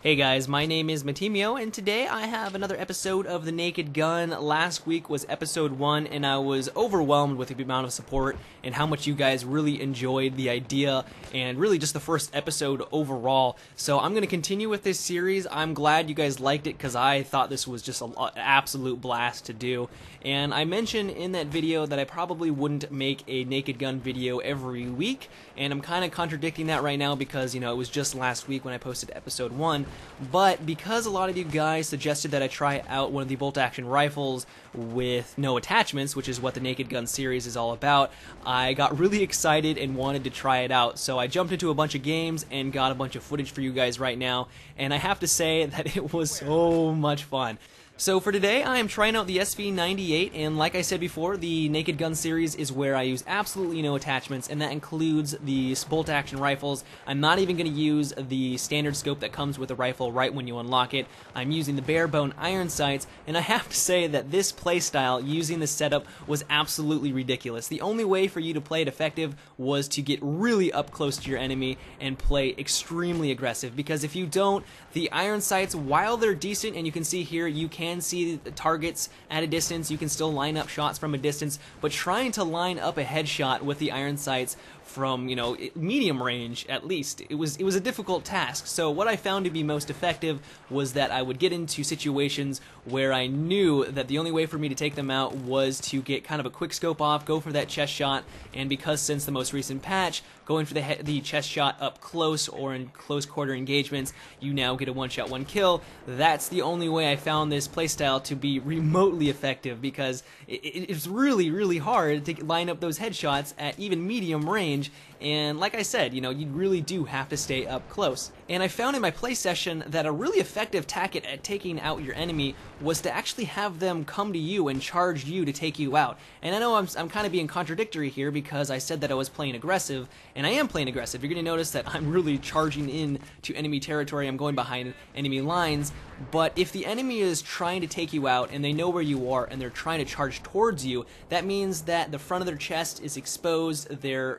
Hey guys, my name is Matimio, and today I have another episode of The Naked Gun. Last week was episode 1, and I was overwhelmed with the amount of support and how much you guys really enjoyed the idea, and really just the first episode overall. So I'm going to continue with this series. I'm glad you guys liked it, because I thought this was just an absolute blast to do. And I mentioned in that video that I probably wouldn't make a Naked Gun video every week, and I'm kind of contradicting that right now because, it was just last week when I posted episode 1. But because a lot of you guys suggested that I try out one of the bolt-action rifles with no attachments, which is what the Naked Gun series is all about, I got really excited and wanted to try it out. So I jumped into a bunch of games and got a bunch of footage for you guys right now, and I have to say that it was so much fun. So for today, I am trying out the SV98, and like I said before, the Naked Gun series is where I use absolutely no attachments, and that includes the bolt-action rifles. I'm not even going to use the standard scope that comes with the rifle right when you unlock it. I'm using the bare-bone iron sights, and I have to say that this playstyle, using this setup, was absolutely ridiculous. The only way for you to play it effective was to get really up close to your enemy and play extremely aggressive, because if you don't, the iron sights, while they're decent, and you can see here, you can see the targets at a distance, you can still line up shots from a distance, but trying to line up a headshot with the iron sights from, medium range at least, it was a difficult task. So what I found to be most effective was that I would get into situations where I knew that the only way for me to take them out was to get kind of a quick scope off, go for that chest shot, and because since the most recent patch, going for the chest shot up close or in close quarter engagements, you now get a one-shot, one-kill. That's the only way I found this playstyle to be remotely effective, because it's really, really hard to line up those headshots at even medium range. And like I said, you really do have to stay up close. And I found in my play session that a really effective tactic at taking out your enemy was to actually have them come to you and charge you to take you out. And I know I'm kind of being contradictory here because I said that I was playing aggressive, and I am playing aggressive. You're going to notice that I'm really charging in to enemy territory. I'm going behind enemy lines. But if the enemy is trying to take you out and they know where you are and they're trying to charge towards you, that means that the front of their chest is exposed. They're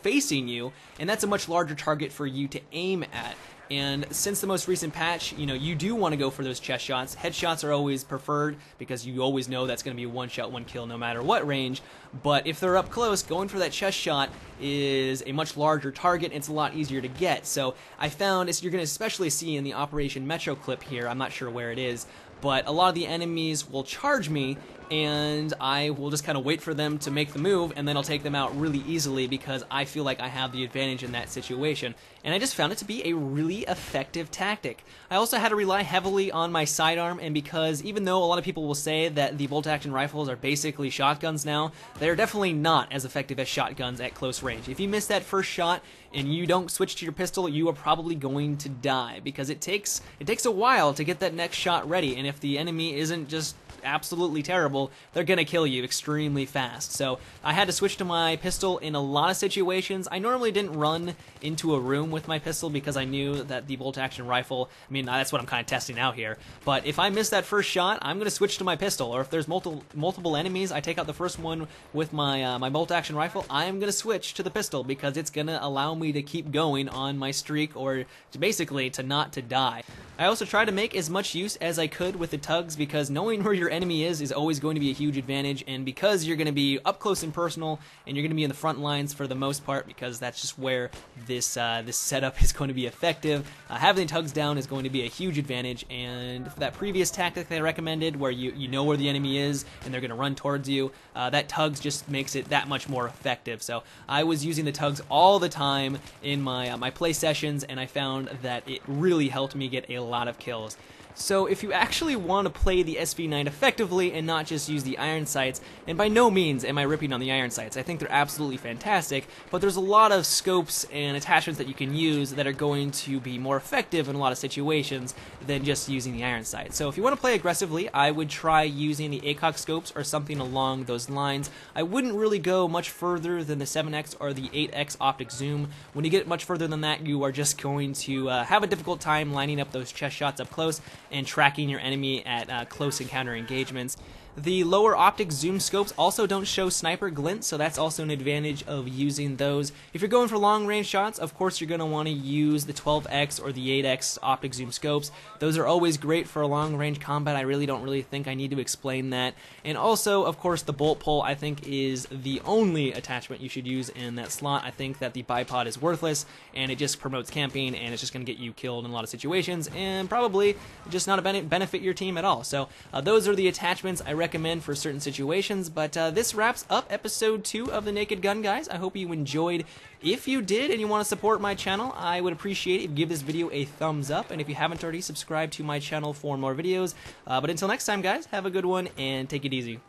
facing you, and that's a much larger target for you to aim at. And since the most recent patch, you do want to go for those chest shots. Headshots are always preferred because you always know that's going to be a one-shot, one-kill no matter what range. But if they're up close, going for that chest shot is a much larger target. It's a lot easier to get. So I found, as you're going to especially see in the Operation Metro clip here, I'm not sure where it is, but a lot of the enemies will charge me, and I will just kind of wait for them to make the move, and then I'll take them out really easily because I feel like I have the advantage in that situation. And I just found it to be a really effective tactic. I also had to rely heavily on my sidearm, and because even though a lot of people will say that the bolt-action rifles are basically shotguns now, they're definitely not as effective as shotguns at close range. If you miss that first shot and you don't switch to your pistol, you are probably going to die, because it takes a while to get that next shot ready, and if the enemy isn't just absolutely terrible, they're gonna kill you extremely fast. So I had to switch to my pistol in a lot of situations. I normally didn't run into a room with my pistol because I knew that the bolt-action rifle, that's what I'm kind of testing out here, but if I miss that first shot, I'm gonna switch to my pistol. Or if there's multiple enemies, I take out the first one with my my bolt-action rifle, I'm gonna switch to the pistol because it's gonna allow me to keep going on my streak, or basically to not to die. I also try to make as much use as I could with the tugs, because knowing where your enemy is always going to be a huge advantage, and because you're going to be up close and personal, and you're going to be in the front lines for the most part, because that's just where this setup is going to be effective, having the tugs down is going to be a huge advantage. And for that previous tactic that I recommended, where you know where the enemy is and they're going to run towards you, that tugs just makes it that much more effective. So I was using the tugs all the time in my play sessions, and I found that it really helped me get a lot of kills. So if you actually want to play the SV9 effectively and not just use the iron sights, and by no means am I ripping on the iron sights, I think they're absolutely fantastic, but there's a lot of scopes and attachments that you can use that are going to be more effective in a lot of situations than just using the iron sights. So if you want to play aggressively, I would try using the ACOG scopes or something along those lines. I wouldn't really go much further than the 7x or the 8x optic zoom. When you get much further than that, you are just going to have a difficult time lining up those chest shots up close and tracking your enemy at close encounter engagements. The lower optic zoom scopes also don't show sniper glint, so that's also an advantage of using those. If you're going for long range shots, of course you're going to want to use the 12x or the 8x optic zoom scopes. Those are always great for long range combat. I really don't think I need to explain that. And also, of course, the bolt pull I think is the only attachment you should use in that slot. I think that the bipod is worthless, and it just promotes camping, and it's just going to get you killed in a lot of situations, and probably just not benefit your team at all. So those are the attachments I recommend for certain situations. But this wraps up episode 2 of the Naked Gun, guys. I hope you enjoyed. If you did and you want to support my channel, I would appreciate it if you give this video a thumbs up, and if you haven't already, subscribe to my channel for more videos. But until next time, guys, have a good one and take it easy.